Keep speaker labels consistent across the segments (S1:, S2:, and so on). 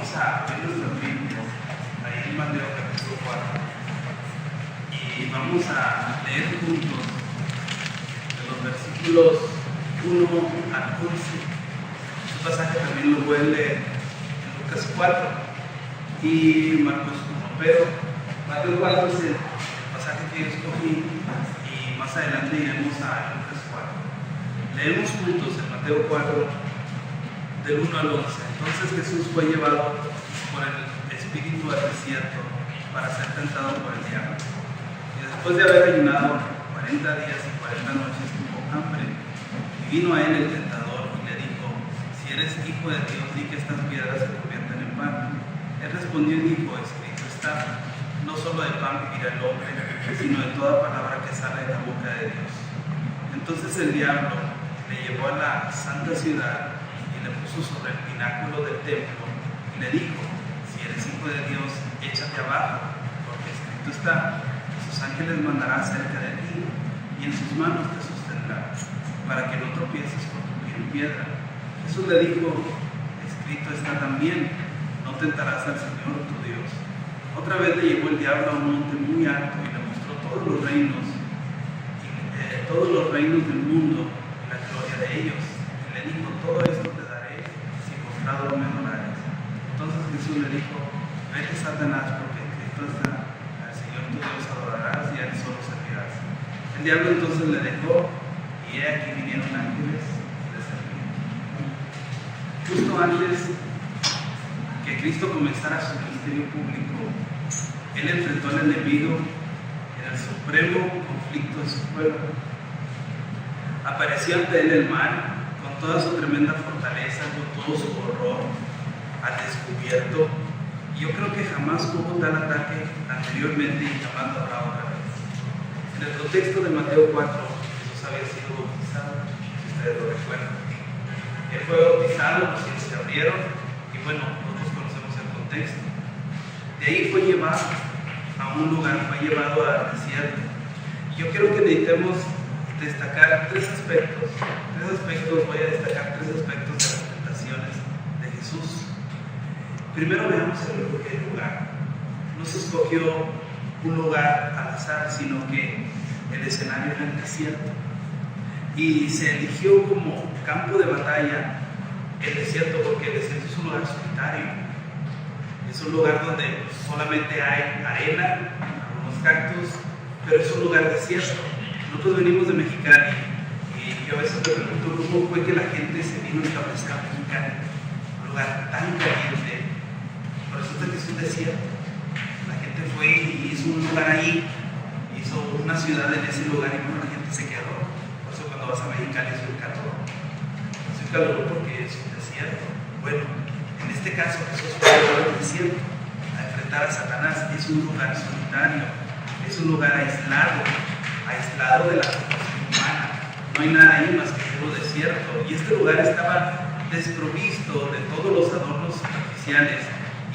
S1: vamos a abrir nuestras Biblias ahí en Mateo capítulo 4 y vamos a leer juntos de los versículos 1 al 11. Este pasaje también lo pueden leer en Lucas 4 y Marcos 1, pero Mateo 4 es el pasaje que yo escogí y más adelante iremos a Lucas 4. Leemos juntos en Mateo 4 del 1 al 11. Entonces Jesús fue llevado por el Espíritu al desierto para ser tentado por el diablo. Y después de haber ayunado 40 días y 40 noches tuvo hambre. Y vino a él el tentador y le dijo: si eres hijo de Dios, di que estas piedras se conviertan en pan. Él respondió y dijo: escrito está, no solo de pan vivirá el hombre, sino de toda palabra que sale de la boca de Dios. Entonces el diablo le llevó a la santa ciudad y le puso sobre el pináculo del templo y le dijo: si eres hijo de Dios, échate abajo, porque escrito está, sus ángeles mandará cerca de ti y en sus manos te sostendrá, para que no tropieces con tu pie en piedra. Jesús le dijo: escrito está también, no tentarás al Señor tu Dios. Otra vez le llevó el diablo a un monte muy alto y le mostró todos los reinos del mundo y la gloria de ellos. Y le dijo: todo esto te daré si postrado me adorares. Entonces Jesús le dijo: vete, Satanás, porque escrito está, al Señor tu Dios adorarás y a él solo servirás. El diablo entonces le dejó y he aquí vinieron ángeles de servir. Justo antes que Cristo comenzara su ministerio público, él enfrentó al enemigo en el supremo conflicto de su pueblo. Apareció ante él el mal con toda su tremenda fortaleza, con todo su horror al descubierto. Y yo creo que jamás hubo tal ataque anteriormente y jamás lo habrá otra vez. En el contexto de Mateo 4, Jesús había sido bautizado, si ustedes lo recuerdan. Él fue bautizado, los cielos se abrieron y bueno, nosotros conocemos el contexto. De ahí fue llevado a un lugar, fue llevado al desierto. Y yo quiero que meditemos destacar tres aspectos. Voy a destacar tres aspectos de las tentaciones de Jesús. Primero veamos el lugar. No se escogió un lugar al azar, sino que el escenario era el desierto. Y se eligió como campo de batalla el desierto porque el desierto es un lugar solitario. Es un lugar donde solamente hay arena, algunos cactus, pero es un lugar desierto. Nosotros venimos de Mexicali y yo a veces me pregunto cómo fue que la gente se vino a establecer a Mexicali, un lugar tan caliente, pero resulta que es un desierto. La gente fue y hizo un lugar ahí, hizo una ciudad en ese lugar y bueno, la gente se quedó. Por eso cuando vas a Mexicali es un calor. Es un calor porque es un desierto. Bueno, en este caso Jesús fue al desierto a enfrentar a Satanás. Es un lugar solitario, es un lugar aislado de la situación humana. No hay nada ahí más que puro desierto. Y este lugar estaba desprovisto de todos los adornos superficiales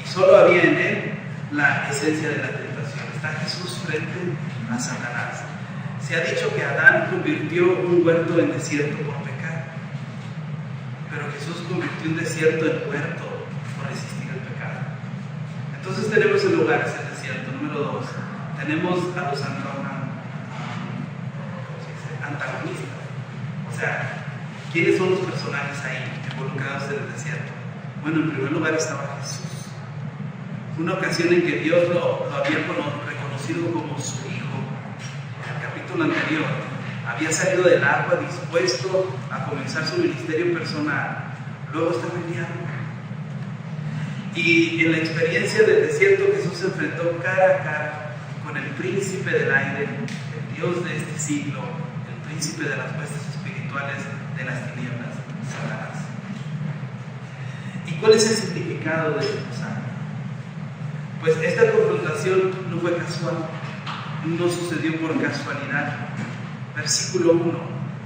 S1: y solo había en él la esencia de la tentación. Está Jesús frente a Satanás. Se ha dicho que Adán convirtió un huerto en desierto por pecar, pero Jesús convirtió un desierto en huerto por resistir el pecado. Entonces tenemos el lugar, es el desierto. Número 2, tenemos a los antagonistas. O sea, ¿quiénes son los personajes ahí involucrados en el desierto? Bueno, en primer lugar estaba Jesús. Una ocasión en que Dios lo había reconocido como su hijo. En el capítulo anterior había salido del agua dispuesto a comenzar su ministerio personal. Luego estaba el diablo. Y en la experiencia del desierto Jesús se enfrentó cara a cara con el príncipe del aire, el Dios de este siglo, el príncipe de las huestes espirituales de las tinieblas, Satanás. ¿Y cuál es el significado de este pasaje? Pues esta confrontación no fue casual, no sucedió por casualidad. Versículo 1.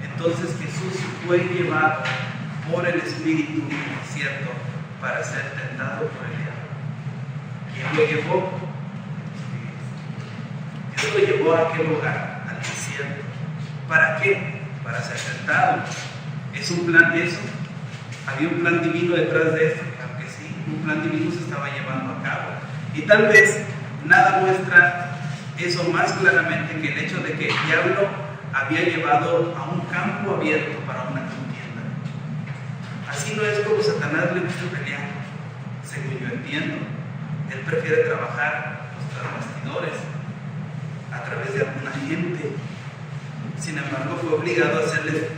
S1: Entonces Jesús fue llevado por el Espíritu al desierto para ser tentado por el diablo. ¿Quién lo llevó? Dios lo llevó a aquel lugar, al desierto. ¿Para qué? Para ser tentado. ¿Es un plan eso? ¿Había un plan divino detrás de esto? Claro que sí. un plan divino se estaba llevando a cabo. Y tal vez nada muestra eso más claramente que el hecho de que el diablo había llevado a un campo abierto para una contienda. Así no es como Satanás le gusta pelear, según yo entiendo. Él prefiere trabajar los bastidores a través de alguna gente. Sin embargo, fue obligado a hacerle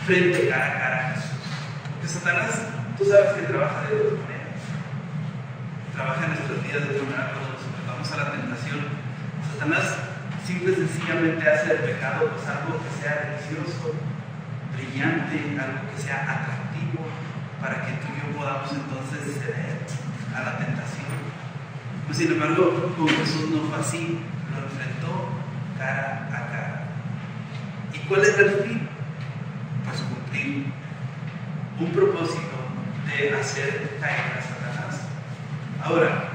S1: frente cara a cara a Jesús. Porque Satanás, tú sabes que trabaja de dos maneras. Trabaja en nuestros días de otra manera cuando nos enfrentamos a la tentación. Satanás simple y sencillamente hace del pecado pues algo que sea delicioso, brillante, algo que sea atractivo, para que tú y yo podamos entonces ceder a la tentación. Pues, sin embargo, con Jesús no fue así, lo enfrentó cara a cara. ¿Y cuál es el fin? Pues cumplir un propósito de hacer caer a Satanás. Ahora,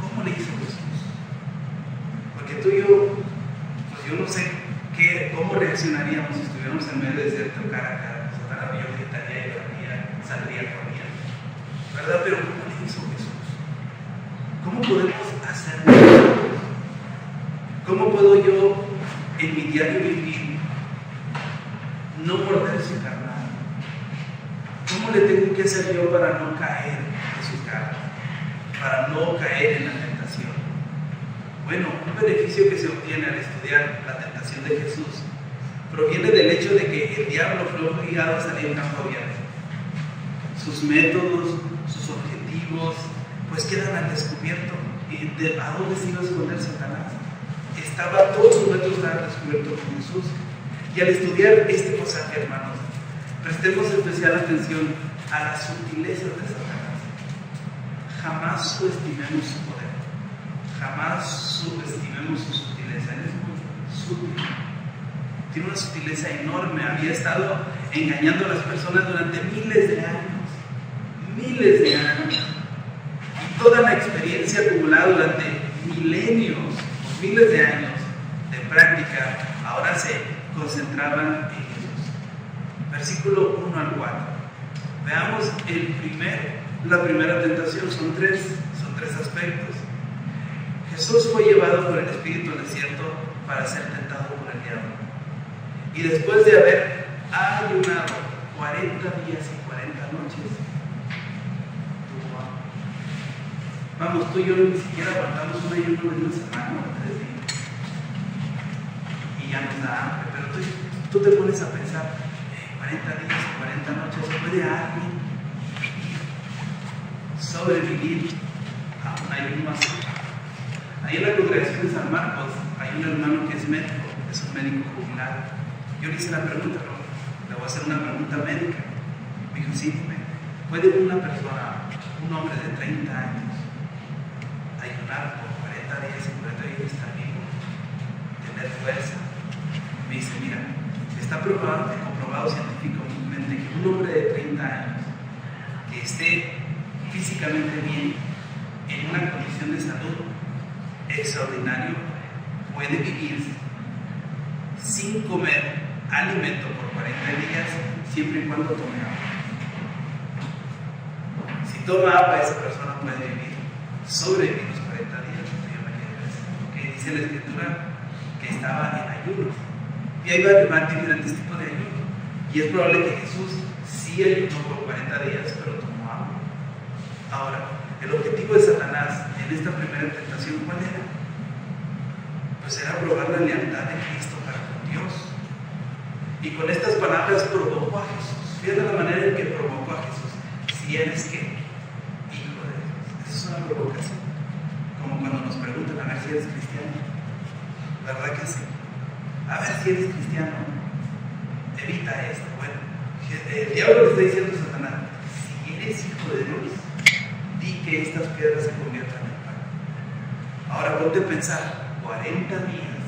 S1: ¿cómo le hizo Jesús? Porque tú y yo, pues yo no sé cómo reaccionaríamos si estuviéramos en medio de desierto cara a cara. Satanás yo gritaría y corría, saldría corriendo, ¿verdad? Pero ¿cómo le hizo Jesús? ¿Cómo podemos hacer nosotros? ¿Cómo puedo yo en mi diario vivir no morder su carnal? ¿Cómo le tengo que hacer yo para no caer en su carne? Para no caer en la tentación. Bueno, un beneficio que se obtiene al estudiar la tentación de Jesús proviene del hecho de que el diablo fue obligado a salir en campo abierto. Sus métodos, sus objetivos, pues quedan al descubierto. ¿Y a dónde se iba a esconder Satanás? Todos sus métodos estaban descubiertos con Jesús. Y al estudiar este pasaje, hermanos, prestemos especial atención a las sutilezas de Satanás. Jamás subestimemos su poder. Jamás subestimemos su sutileza. Él es muy sutil. Tiene una sutileza enorme. Había estado engañando a las personas durante miles de años. Miles de años. Y toda la experiencia acumulada durante milenios, o miles de años de práctica, ahora se concentraban en Jesús. Versículo 1 al 4. Veamos la primera tentación. Son tres aspectos. Jesús fue llevado por el Espíritu al desierto para ser tentado por el diablo. Y después de haber ayunado 40 días y 40 noches, vamos, tú y yo ni siquiera aguantamos un ayuno de una semana o 3 días. Y ya nos da hambre. Pero tú te pones a pensar, 40 días y 40 noches, ¿puede alguien sobrevivir a un ayuno así? Ahí en la congregación de San Marcos hay un hermano que es médico, es un médico jubilado. Yo le hice la pregunta, le voy a hacer una pregunta médica. Me dijo, sí, dime, ¿puede una persona, un hombre de 30 años, ayunar por 40 días y 40 días y estar vivo, tener fuerza? Me dice, mira, está comprobado científicamente que un hombre de 30 años que esté físicamente bien, en una condición de salud extraordinario, puede vivir sin comer alimento por 40 días, siempre y cuando tome agua. Si toma agua, esa persona puede sobrevivir los 40 días. Que dice la Escritura que estaba en ayuno. Y hay diferentes tipos de ayuno. Y es probable que Jesús sí ayunó por 40 días, pero tomó agua. Ahora, el objetivo de Satanás en esta primera tentación, ¿cuál era? Pues era probar la lealtad de Cristo para con Dios. Y con estas palabras provocó a Jesús. Fíjate la manera en que provocó a Jesús. Si eres ¿qué? Hijo de Dios. Esa es una provocación. Como cuando nos preguntan a ver si eres cristiano. ¿Verdad que sí? A ver si eres cristiano. Evita esto. Bueno, el diablo le está diciendo a Satanás, si eres hijo de Dios, di que estas piedras se conviertan en pan. Ahora ponte a pensar, 40 días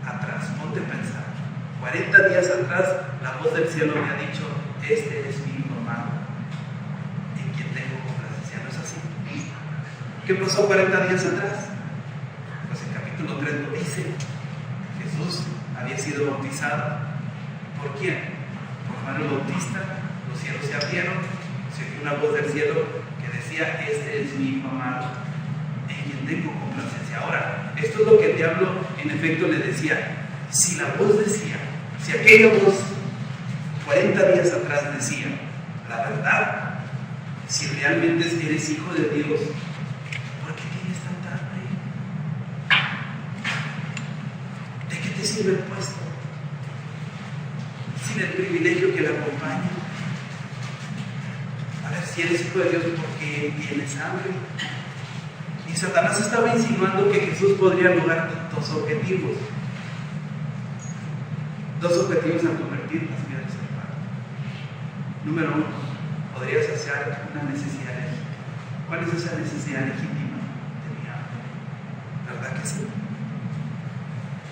S1: atrás, ponte a pensar, 40 días atrás, la voz del cielo me ha dicho, este es mi hijo amado, en quien tengo complacencia. ¿No es así? ¿Qué pasó 40 días atrás? Pues el capítulo 3 lo dice. Jesús había sido bautizado. ¿Por quién? Por Juan el Bautista. Los cielos se abrieron, se oyó una voz del cielo que decía, este es mi hijo amado, en quien tengo complacencia. Ahora, esto es lo que el diablo en efecto le decía. Si la voz decía, si aquella voz 40 días atrás decía la verdad, si realmente eres hijo de Dios, ¿por qué tienes tanta hambre? ¿De qué te sirve el puesto? Sin el privilegio que le acompaña. A ver, si eres hijo de Dios, ¿por qué tienes hambre? Y Satanás estaba insinuando que Jesús podría lograr dos objetivos. Dos objetivos al convertir las piedras en pan. Número uno, podría saciar una necesidad legítima. ¿Cuál es esa necesidad legítima de mi hambre? ¿Verdad que sí?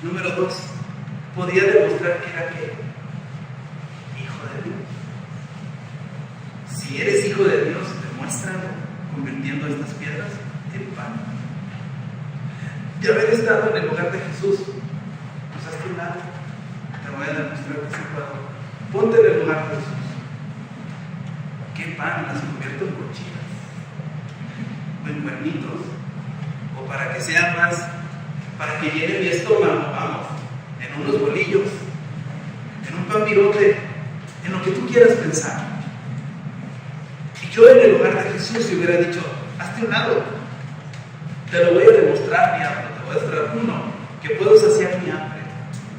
S1: Número dos, podría demostrar que era ¿qué? Hijo de Dios. Si eres hijo de Dios, demuéstralo convirtiendo estas piedras en pan. De haber estado en el lugar de Jesús, pues hazte un lado. Te voy a demostrar que sí puedo. Ponte en el lugar de Jesús. ¿Qué pan? ¿Las convierto en cochinas? ¿O en cuernitos? ¿O para que sea más, para que llene mi estómago? Vamos, en unos bolillos, en un pan virote, en lo que tú quieras pensar. Y yo en el lugar de Jesús si hubiera dicho, hazte un lado, te lo voy a demostrar mi hambre, te voy a demostrar, uno, que puedo saciar mi hambre,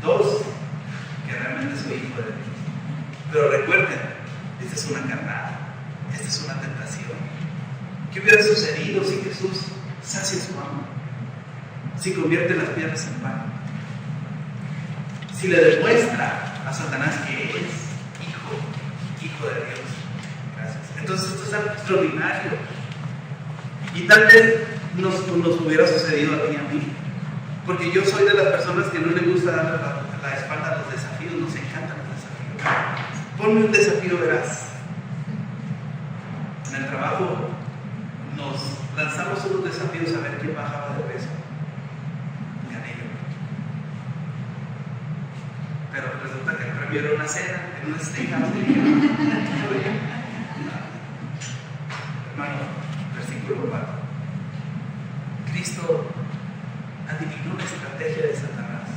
S1: dos, que realmente soy hijo de Dios. Pero recuerden, esta es una carnada, esta es una tentación. ¿Qué hubiera sucedido si Jesús sacia su hambre? Si convierte las piedras en pan, si le demuestra a Satanás que es hijo de Dios. Gracias. Entonces esto es algo extraordinario. Y tal vez nos hubiera sucedido a ti y a mí. Porque yo soy de las personas que no le gusta dar la espalda a los desafíos, nos encantan los desafíos. Ponme un desafío, verás. En el trabajo nos lanzamos unos desafíos a ver quién bajaba de peso. Gané yo. Pero resulta que el premio era una cena en un steakhouse. Hermano, versículo 4. Cristo adivinó la estrategia de Satanás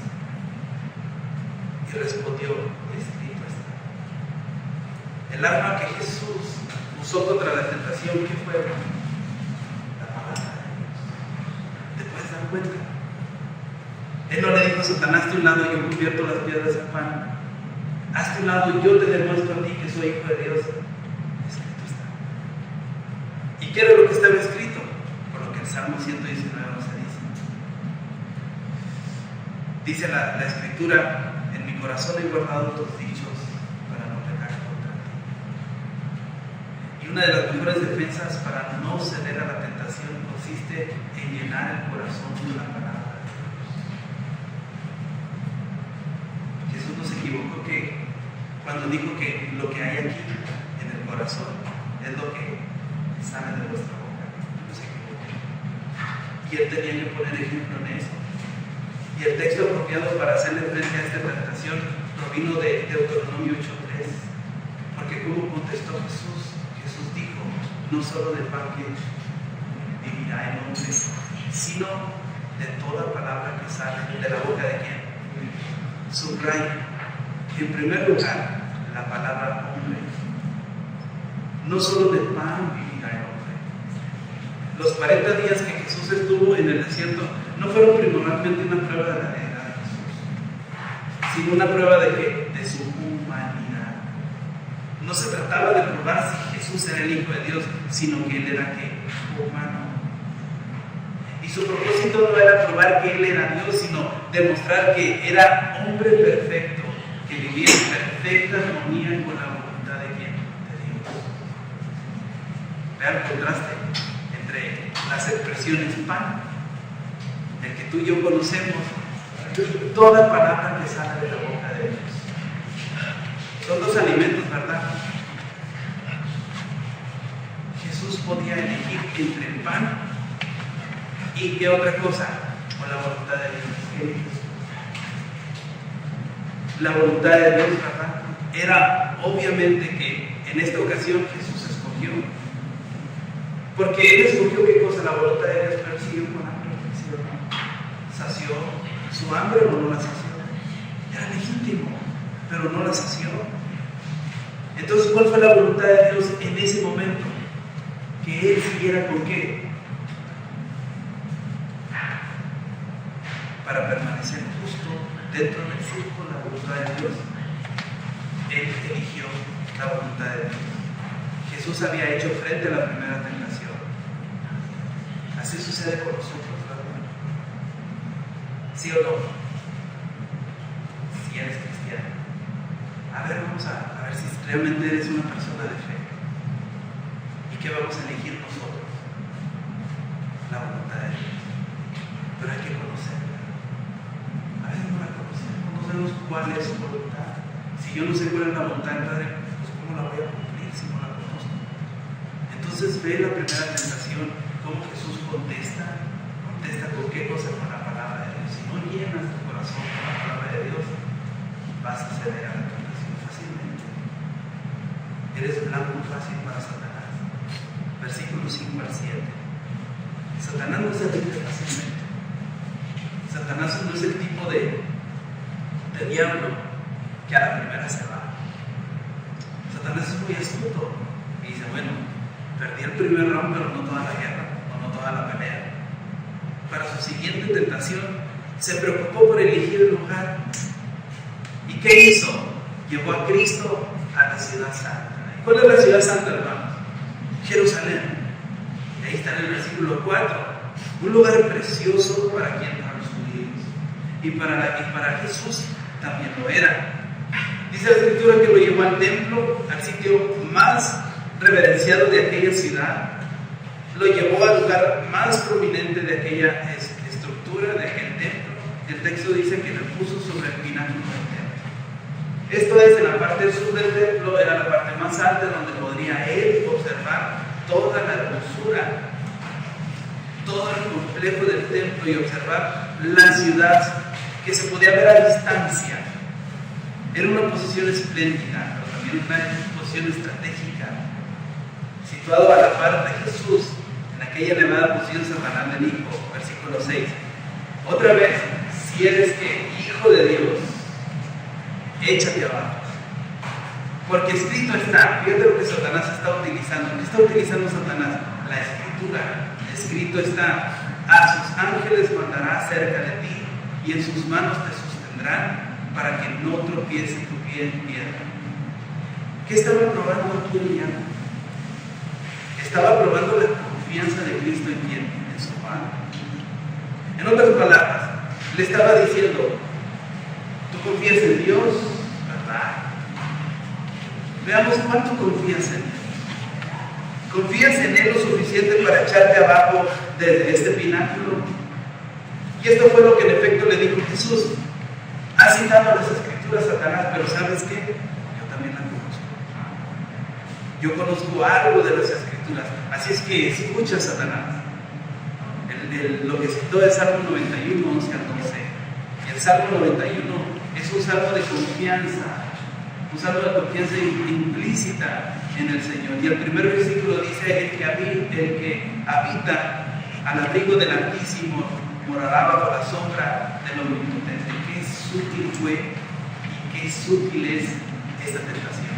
S1: y respondió, escrito está. El arma que Jesús usó contra la tentación, ¿qué fue? La palabra de Dios. ¿Te puedes dar cuenta? Él no le dijo a Satanás, hazte un lado y yo convierto las piedras en pan. Hazte un lado y yo te demuestro a ti que soy hijo de Dios. Escrito está. ¿Y qué era lo que estaba escrito? Por lo que el Salmo 119 nos dice. Dice la Escritura, en mi corazón he guardado tus dichos para no pecar contra ti. Y una de las mejores defensas para no ceder a la tentación consiste en llenar el corazón de la palabra. Jesús no se equivocó cuando dijo que lo que hay aquí en el corazón es lo que sale de vuestra boca. No se equivocó. Y él tenía que poner ejemplo en eso. Y el texto apropiado para hacerle frente a esta tentación provino de Deuteronomio 8:3. Porque como contestó Jesús, Jesús dijo, no solo del pan que vivirá el hombre, sino de toda palabra que sale de la boca de quién. Subraya, en primer lugar, la palabra hombre. No solo de pan vivirá el hombre. Los 40 días que Jesús estuvo en el desierto no fueron primordialmente una prueba de la deidad de Jesús, sino una prueba de ¿qué? De su humanidad. No se trataba de probar si Jesús era el Hijo de Dios, sino que Él era ¿qué? Humano. Y su propósito no era probar que Él era Dios, sino demostrar que era hombre perfecto, que vivía en perfecta armonía con la voluntad de ¿quién? De Dios. Vean el contraste entre las expresiones pan, el que tú y yo conocemos, toda palabra que sale de la boca de Dios. Son dos alimentos, ¿verdad? Jesús podía elegir entre el pan y qué otra cosa, con la voluntad de Dios. La voluntad de Dios, ¿verdad? Era obviamente que en esta ocasión Jesús escogió Porque él escogió qué cosa, la voluntad de Dios, pero siguió con hambre, ¿sí o no? ¿Sació su hambre o no la sació? Era legítimo, pero no la sació. Entonces, ¿cuál fue la voluntad de Dios en ese momento? Que él siguiera con qué? Para permanecer justo dentro del círculo de la voluntad de Dios. Él eligió la voluntad de Dios. Jesús había hecho frente a la primera tentación. Así sucede con nosotros, ¿verdad? ¿Sí o no? Si eres cristiano. A ver, vamos a ver si realmente eres una persona de fe. ¿Y qué vamos a elegir nosotros? La voluntad de Dios. Pero hay que conocerla. A veces no la conocemos, no sabemos cuál es su voluntad. Si yo no sé cuál es la voluntad del Padre, pues ¿cómo la voy a cumplir si no la conozco? Entonces ve la primera tentación, cómo Jesús contesta con qué cosa, con la palabra de Dios. Si no llenas tu corazón con la palabra de Dios, vas a ceder a la tentación fácilmente. Eres blanco fácil para Satanás. Versículos 5 al 7. Satanás no se rinde fácilmente. Satanás no es el tipo de diablo que a la primera se va. Satanás es muy astuto y dice, bueno, perdí el primer round, pero no toda la guerra, o no toda la pelea. Para su siguiente tentación, se preocupó por elegir el lugar. ¿Y qué hizo? Llevó a Cristo a la ciudad santa. ¿Cuál es la ciudad santa, hermanos? Jerusalén. Ahí está en el versículo 4. Un lugar precioso para quien, para los judíos. Y para Jesús también lo era. Dice la Escritura que lo llevó al templo, al sitio más reverenciado de aquella ciudad. Lo llevó al lugar más prominente de aquella estructura, de aquel templo. El texto dice que lo puso sobre el pináculo del templo. Esto es, en la parte sur del templo, era la parte más alta donde podría él observar toda la hermosura, todo el complejo del templo y observar la ciudad que se podía ver a distancia. Era una posición espléndida, pero también una posición estratégica. Situado a la par de Jesús, en aquella elevada posición, Satanás le dijo, versículo 6, otra vez, si eres que hijo de Dios, échate abajo. Porque escrito está, fíjate lo que Satanás está utilizando. ¿Qué está utilizando Satanás? La escritura. Escrito está, a sus ángeles mandará cerca de ti y en sus manos te sostendrán para que no tropiece tu pie en piedra. ¿Qué estaba probando aquí el diablo? Estaba probando la confianza de Cristo en quién, en su Padre. En otras palabras, le estaba diciendo, tú confías en Dios, ¿verdad? Veamos cuánto confías en Él. ¿Confías en Él lo suficiente para echarte abajo desde este pináculo? Y esto fue lo que en efecto le dijo Jesús. Ha citado las Escrituras Satanás, pero ¿sabes qué? Yo también la conozco. Yo conozco algo de las Escrituras. Así es que escucha, Satanás. Lo que citó el Salmo 91, 11 al 12. Y el Salmo 91 es un salmo de confianza. Un salmo de confianza implícita en el Señor. Y el primer versículo dice, el que habita al abrigo del Altísimo morará bajo la sombra del Omnipotente. Qué sutil fue y qué sutil es esta tentación.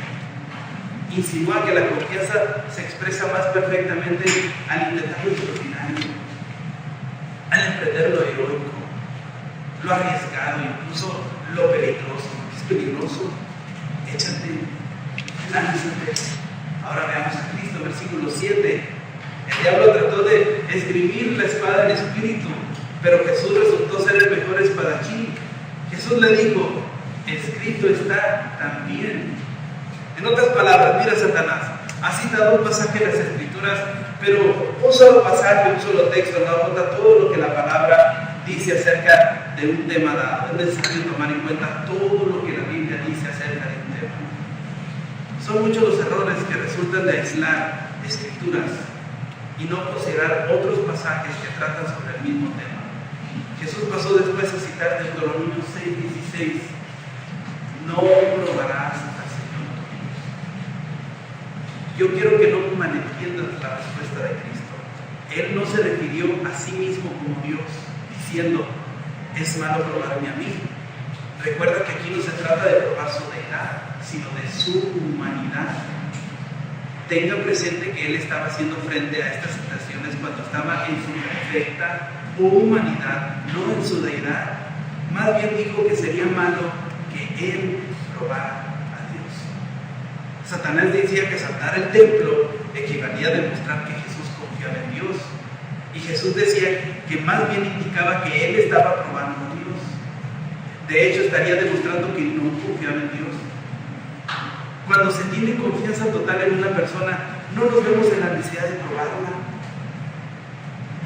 S1: Insinúa que la confianza se expresa más perfectamente al intentar lo extraordinario, al emprender lo heroico, lo arriesgado, incluso lo peligroso. Es peligroso. Échate, lánzate. Ahora veamos a Cristo, versículo 7. El diablo trató de esgrimir la espada del Espíritu, pero Jesús resultó ser el mejor espadachín. Jesús le dijo, escrito está también. En otras palabras, mira, Satanás, ha citado un pasaje de las Escrituras, pero un solo pasaje, un solo texto, no apunta todo lo que la palabra dice acerca de un tema dado. Es necesario tomar en cuenta todo lo que la Biblia dice acerca de un tema. Son muchos los errores que resultan de aislar Escrituras y no considerar otros pasajes que tratan sobre el mismo tema. Jesús pasó después a citar Deuteronomio 6:16, no probarás al Señor. Yo quiero que no malentiendas la respuesta de Cristo. Él no se refirió a sí mismo como Dios, diciendo, es malo probarme a mí. Recuerda que aquí no se trata de probar su deidad, sino de su humanidad. Tenga presente que Él estaba haciendo frente a estas situaciones cuando estaba en su perfecta humanidad, no en su deidad. Más bien dijo que sería malo que Él probara a Dios. Satanás decía que saltar el templo equivalía a demostrar que Jesús confiaba en Dios. Y Jesús decía que más bien indicaba que Él estaba probando a Dios. De hecho, estaría demostrando que no confiaba en Dios. Cuando se tiene confianza total en una persona, no nos vemos en la necesidad de probarla.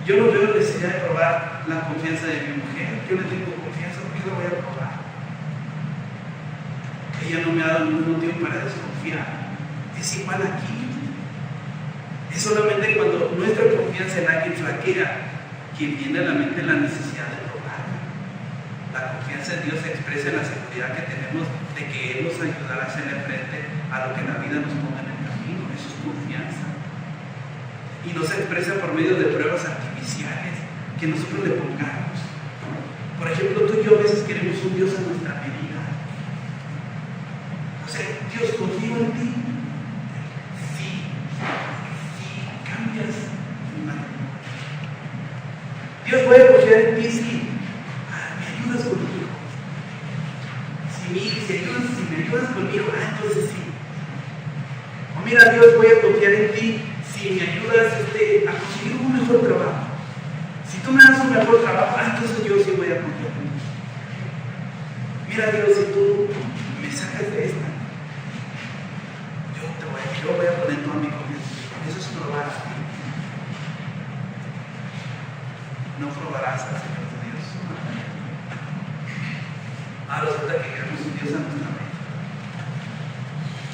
S1: Yo no veo necesidad de probar la confianza de mi mujer. Yo le tengo confianza porque la voy a probar. Ella no me ha dado ningún motivo para desconfiar. Es igual aquí. Es solamente cuando nuestra confianza en alguien flaquea que viene a la mente la necesidad de probarla. La confianza en Dios se expresa en la seguridad que tenemos de que Él nos ayudará a hacerle frente a lo que la vida nos ponga en el camino. Eso es confianza. Y no se expresa por medio de pruebas artificiales que nosotros le pongamos. Por ejemplo, tú y yo a veces queremos un Dios a nuestra medida. O sea, Dios, confío en ti. Sí, cambias mi mano. Dios, voy a confiar en ti, sí. Me ayudas conmigo. Si me ayudas conmigo, entonces sí. O mira, Dios, voy a confiar en ti. Si me ayudas a conseguir un mejor trabajo. Si tú me das un mejor trabajo, entonces yo sí voy a confiar en ti. Mira, Dios, si tú me sacas de esta, yo voy a poner toda mi confianza. Eso es probar a ti. No probarás al Señor tu Dios. Ahora resulta que queremos un Dios a nuestra mente.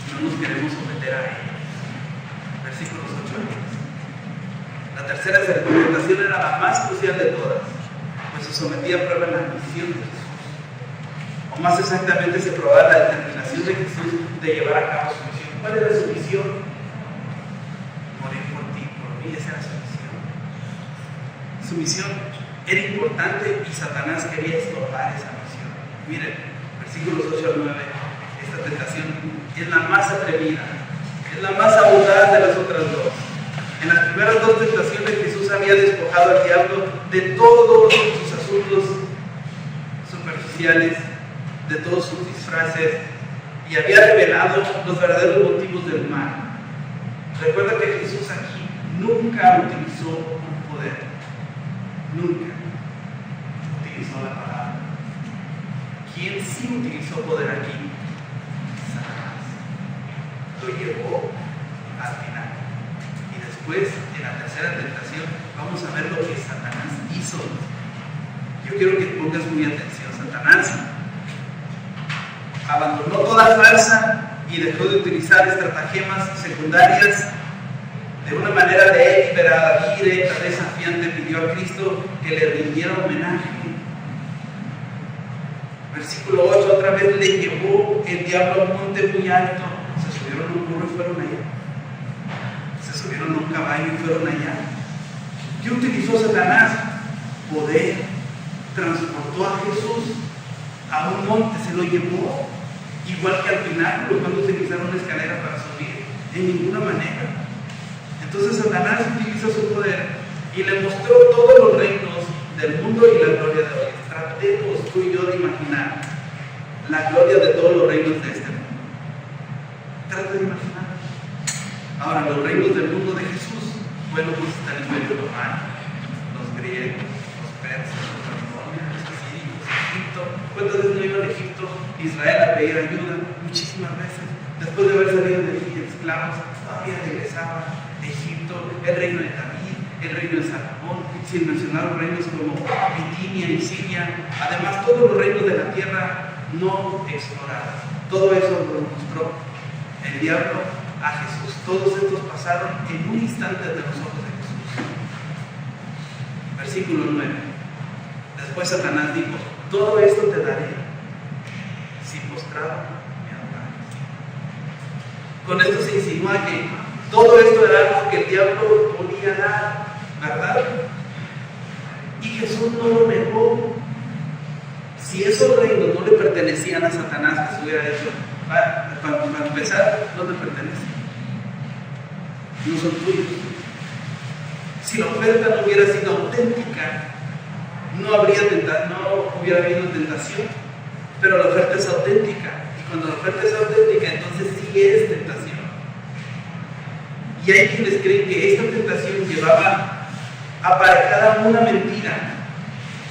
S1: No nos queremos someter a Él. Versículos 8 a 10. La tercera circunstancia era la más crucial de todas, pues se sometía a prueba la misión de Jesús. O más exactamente se probaba la determinación de Jesús de llevar a cabo su misión. ¿Cuál era su misión? Morir por ti, por mí. Esa era su misión. Su misión era importante y Satanás quería estorbar esa misión. Miren, versículos 8 al 9. Esta tentación es la más atrevida, es la más audaz de las otras dos. En las primeras dos tentaciones Jesús había despojado al diablo de todos sus asuntos superficiales, de todos sus disfraces, y había revelado los verdaderos motivos del mal. Recuerda que Jesús aquí nunca utilizó un poder, nunca utilizó la palabra. ¿Quién sí utilizó poder aquí? Satanás. Lo llevó al final. Y después, en la tercera tentación, vamos a ver lo que Satanás hizo. Yo quiero que pongas muy atención. Satanás abandonó toda farsa y dejó de utilizar estratagemas secundarias. De una manera deliberada, directa, desafiante, pidió a Cristo que le rindiera homenaje. Versículo 8, otra vez le llevó el diablo a un monte muy alto. Se subieron a un burro y fueron allá. Se subieron a un caballo y fueron allá. ¿Qué utilizó Satanás? Poder. Transportó a Jesús a un monte, se lo llevó. Igual que al pináculo, cuando utilizaron una escalera para subir. De ninguna manera. Entonces Satanás utilizó su poder y le mostró todos los reinos del mundo y la gloria de hoy. Tratemos tú y yo de imaginar la gloria de todos los reinos de este mundo. Trata de imaginar. Ahora, los reinos del mundo de Jesús, bueno, pues está el Imperio Romano, los griegos, los persas, los babilonios, los asirios, Egipto. ¿Cuántas veces no iba a Egipto, Israel, a pedir ayuda? Muchísimas veces. Después de haber salido de allí esclavos, todavía regresaban. Egipto, el reino de David, el reino de Salomón, sin mencionar reinos como Bitinia y Siria, además todos los reinos de la tierra no explorados. Todo eso lo mostró el diablo a Jesús. Todos estos pasaron en un instante de los ojos de Jesús. Versículo 9. Después Satanás dijo: todo esto te daré si postrado me adorares. Con esto se insinúa que todo esto era algo que el diablo podía dar, ¿verdad? Jesús no lo negó. Si esos reinos no le pertenecían a Satanás, Jesús hubiera dicho, para empezar, no te pertenecen, no son tuyos. Si la oferta no hubiera sido auténtica, no hubiera habido tentación, pero la oferta es auténtica, y cuando la oferta es auténtica, entonces sí es tentación. Y hay quienes creen que esta tentación llevaba aparejada una mentira.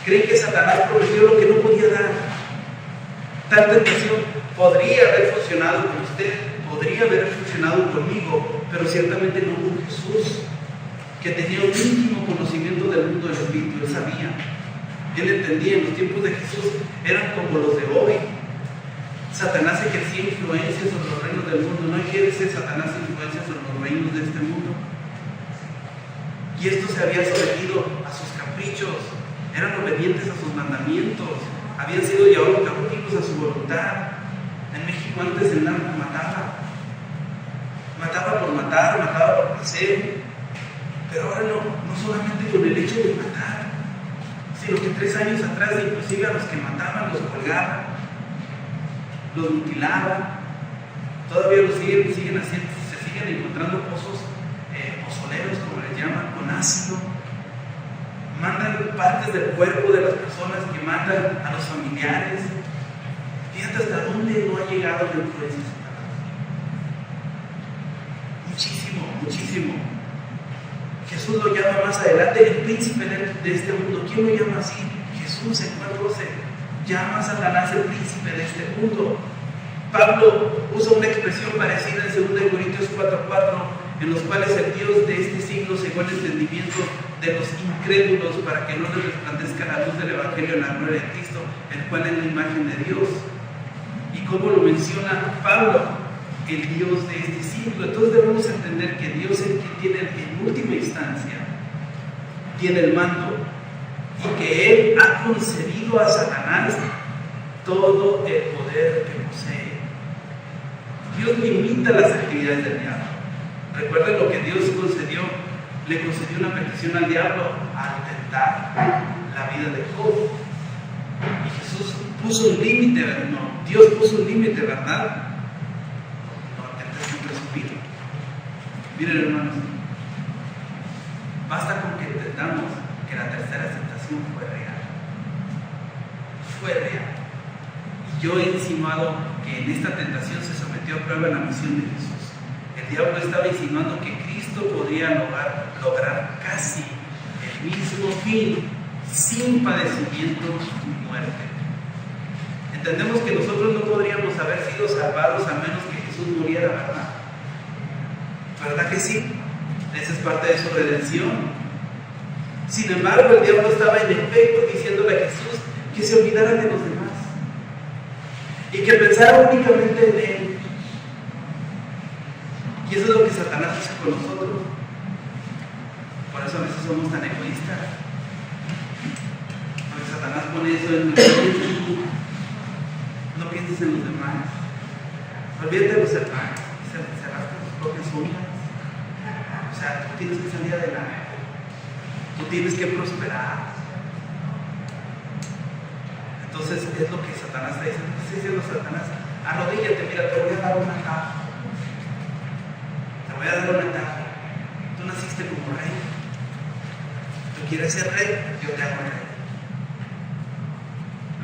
S1: Creen que Satanás prometió lo que no podía dar. Tal tentación podría haber funcionado con usted, podría haber funcionado conmigo, pero ciertamente no con Jesús, que tenía un íntimo conocimiento del mundo del espíritu. Él sabía, él entendía. En los tiempos de Jesús eran como los de hoy. Satanás ejercía influencia sobre los reinos del mundo. No ejerce Satanás influencia sobre los reinos de este mundo. Y esto se había sometido a sus caprichos, eran obedientes a sus mandamientos, habían sido llevados cautivos a su voluntad. En México antes el narco mataba por matar, mataba por placer, pero ahora no solamente con el hecho de matar, sino que 3 años atrás inclusive a los que mataban los colgaban, los mutilaban. Todavía lo siguen haciendo, se siguen encontrando pozoleros, como les llaman, con ácido. Mandan partes del cuerpo de las personas que matan a los familiares. Fíjate hasta dónde no ha llegado la influencia de Satanás. Muchísimo. Jesús lo llama más adelante el príncipe de este mundo. ¿Quién lo llama así? Jesús en Juan 12 llama a Satanás el príncipe de este mundo. Pablo usa una expresión parecida en 2 Corintios 4:4, en los cuales el Dios de este siglo cegó el entendimiento de los incrédulos para que no les resplandezca la luz del Evangelio en la gloria de Cristo, el cual es la imagen de Dios. ¿Y cómo lo menciona Pablo? El Dios de este siglo. Entonces debemos entender que Dios es el que tiene en última instancia, tiene el mando, y que Él ha concedido a Satanás todo el poder que posee. Dios limita las actividades del diablo. Recuerden lo que Dios le concedió una petición al diablo al tentar la vida de Job. Y Jesús puso un límite, Dios puso un límite, ¿verdad? No tentes con respiro. Miren, hermanos, basta con que entendamos que la tercera tentación fue real. Fue real. Y yo he insinuado que en esta tentación se sometió a prueba la misión de Jesús. El diablo estaba insinuando que Cristo podría lograr casi el mismo fin sin padecimiento y muerte. Entendemos que nosotros no podríamos haber sido salvados a menos que Jesús muriera, ¿verdad? ¿Verdad que sí? Esa es parte de su redención. Sin embargo, el diablo estaba en efecto diciéndole a Jesús que se olvidara de los demás y que pensara únicamente en Él. Y eso es lo que Satanás hace con nosotros. Por eso a veces somos tan egoístas. Porque Satanás pone eso en nuestra mente. No pienses en los demás. Olvídate de los hermanos. Cerraste tus propias uñas. O sea, tú tienes que salir adelante. Tú tienes que prosperar. Entonces es lo que Satanás está diciendo. ¿Qué está diciendo Satanás? Arrodíllate, mira, te voy a dar una caja. Te voy a dar una caja. Tú naciste como rey. Tú quieres ser rey, yo te hago rey.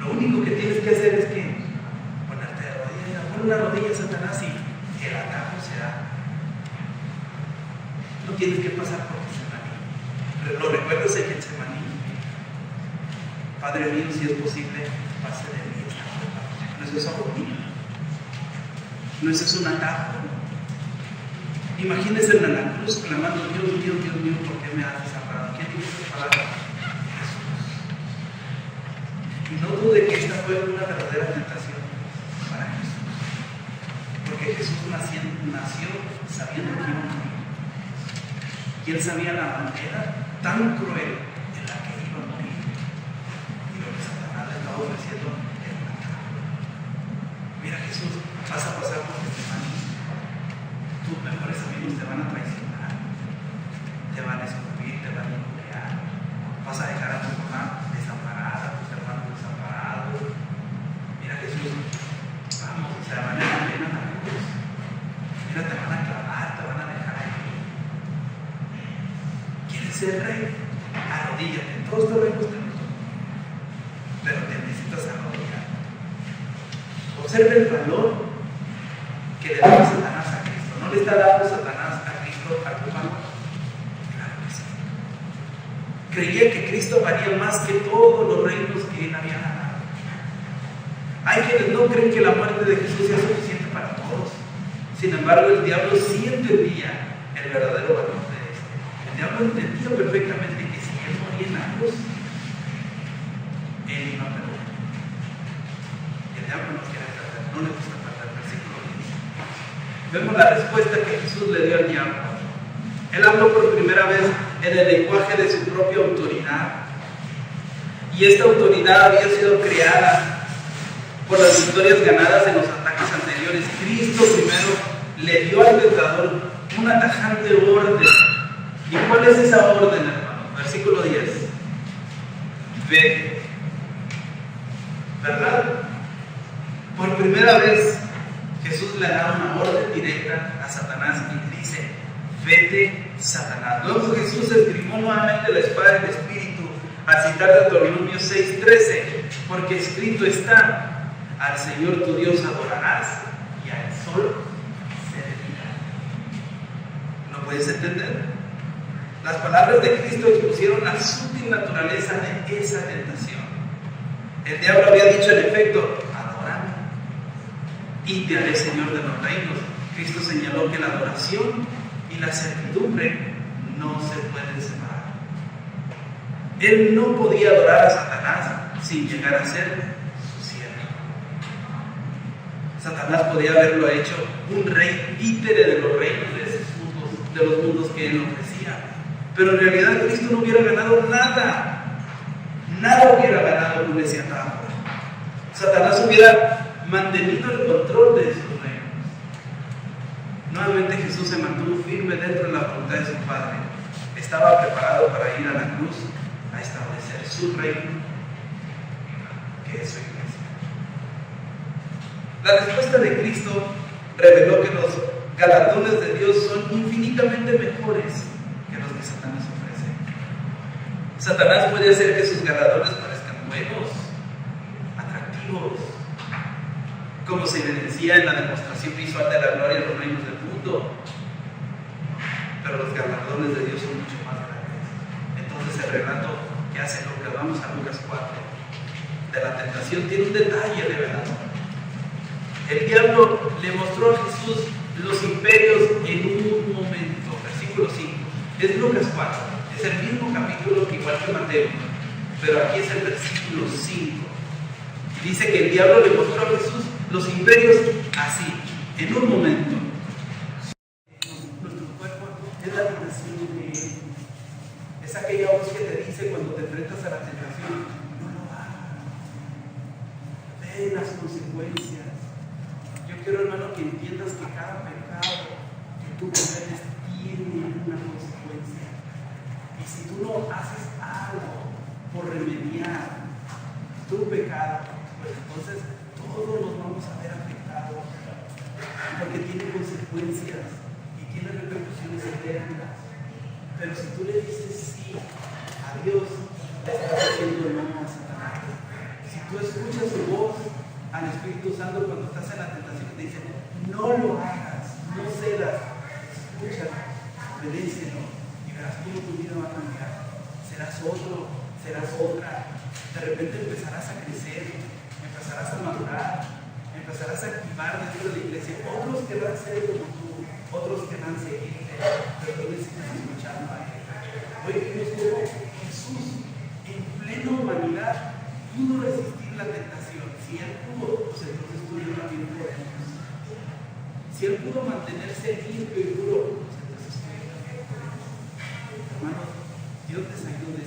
S1: Lo único que tienes que hacer es que ponerte de rodillas. Pon una rodilla a Satanás y el atajo será. No tienes que pasar por Getsemaní. Lo recuerdas en Getsemaní. Padre mío, si es posible, pase de mí esta copa. No es eso agonía. No es eso un atajo. Imagínense en la cruz clamando: Dios mío, Dios mío, ¿por qué me has desamparado? ¿Quién dijo esa palabra? Jesús. Y no dude que esta fue una verdadera tentación para Jesús. Porque Jesús nació sabiendo que iba a morir. Y él sabía la manera tan cruel en la que iba a morir. Y lo que Satanás le estaba ofreciendo era una caja. Mira, Jesús, vas a pasar por Getsemaní. Tus mejores amigos te van a traicionar, te van a escupir, te van a golpear, vas a dejar a tu mamá ser rey, arrodíllate. Todos te recuestan, pero te necesitas arrodillar. Observe el valor que le da Satanás a Cristo. ¿No le está dando Satanás a Cristo algo malo? Claro que sí. Creía que Cristo valía más que todos los reinos que él había ganado. Hay quienes no creen que la muerte de Jesús sea suficiente para todos. Sin embargo, el diablo sí entendía el verdadero valor de este. El diablo entendía perfectamente que si él moría en la cruz, él iba a perder. Y el diablo no quiere perder, no le gusta perder. Versículo 10. Vemos la respuesta que Jesús le dio al diablo. Él habló por primera vez en el lenguaje de su propia autoridad. Y esta autoridad había sido creada por las victorias ganadas en los ataques anteriores. Cristo primero le dio al tentador una tajante orden. ¿Y cuál es esa orden, hermano? Versículo 10. Ve. ¿Verdad? Por primera vez Jesús le da una orden directa a Satanás y le dice: vete, Satanás. Luego Jesús esgrimó nuevamente la espada del Espíritu al citar Deuteronomio 6:13, porque escrito está: al Señor tu Dios adorarás y al sol servirás. ¿Lo puedes entender? Las palabras de Cristo expusieron la sutil naturaleza de esa tentación. El diablo había dicho en efecto: adórame y te haré Señor de los reinos. Cristo señaló que la adoración y la servidumbre no se pueden separar. Él no podía adorar a Satanás sin llegar a ser su siervo. Satanás podía haberlo hecho un rey títere de los reinos de los mundos que él ofrecía, pero en realidad Cristo no hubiera ganado nada. Nada hubiera ganado con ese atajo. Satanás hubiera mantenido el control de esos reinos. Nuevamente Jesús se mantuvo firme dentro de la voluntad de su Padre. Estaba preparado para ir a la cruz a establecer su reino, que es su iglesia. La respuesta de Cristo reveló que los galardones de Dios son infinitamente mejores que los que Satanás ofrece. Satanás puede hacer que sus galardones parezcan buenos, atractivos, como se evidencia en la demostración visual de la gloria de los reinos del mundo. Pero los galardones de Dios son mucho más grandes. Entonces el relato que hace Lucas, vamos a Lucas 4, de la tentación, tiene un detalle revelador. El diablo le mostró a Jesús los imperios en un momento. Versículo 5. Es Lucas 4. Es el mismo capítulo que igual que Mateo, pero aquí es el versículo 5. Dice que el diablo le mostró a Jesús los imperios así, en un momento. Nuestro cuerpo es la tentación de él. Es aquella voz que te dice cuando te enfrentas a la tentación: no lo hagas. Ve las consecuencias. Yo quiero, hermano, que entiendas que cada pecado que tú cometes tiene una consecuencia. Y si tú no haces algo por remediar tu pecado, pues entonces todos nos vamos a ver afectados, porque tiene consecuencias y tiene repercusiones eternas. Pero si tú le dices sí a Dios, le estás diciendo no a Satanás. Si tú escuchas su voz al Espíritu Santo cuando estás en la tentación, te dice: no lo hagas, no cedas, escúchalo, obedécelo, y verás cómo tu vida va a cambiar. Serás otro, serás otra. De repente empezarás a crecer, empezarás a madurar, empezarás a activar dentro de la iglesia. Otros querrán ser como tú, otros querrán seguirte, pero tú necesitas escucharlo a él. Hoy vimos cómo Jesús, en plena humanidad, pudo resistir la tentación. Si él pudo, pues entonces tú y yo también podemos. Si él pudo mantenerse limpio y puro, pues entonces tú y yo también podemos. Hermanos, Dios les ayude.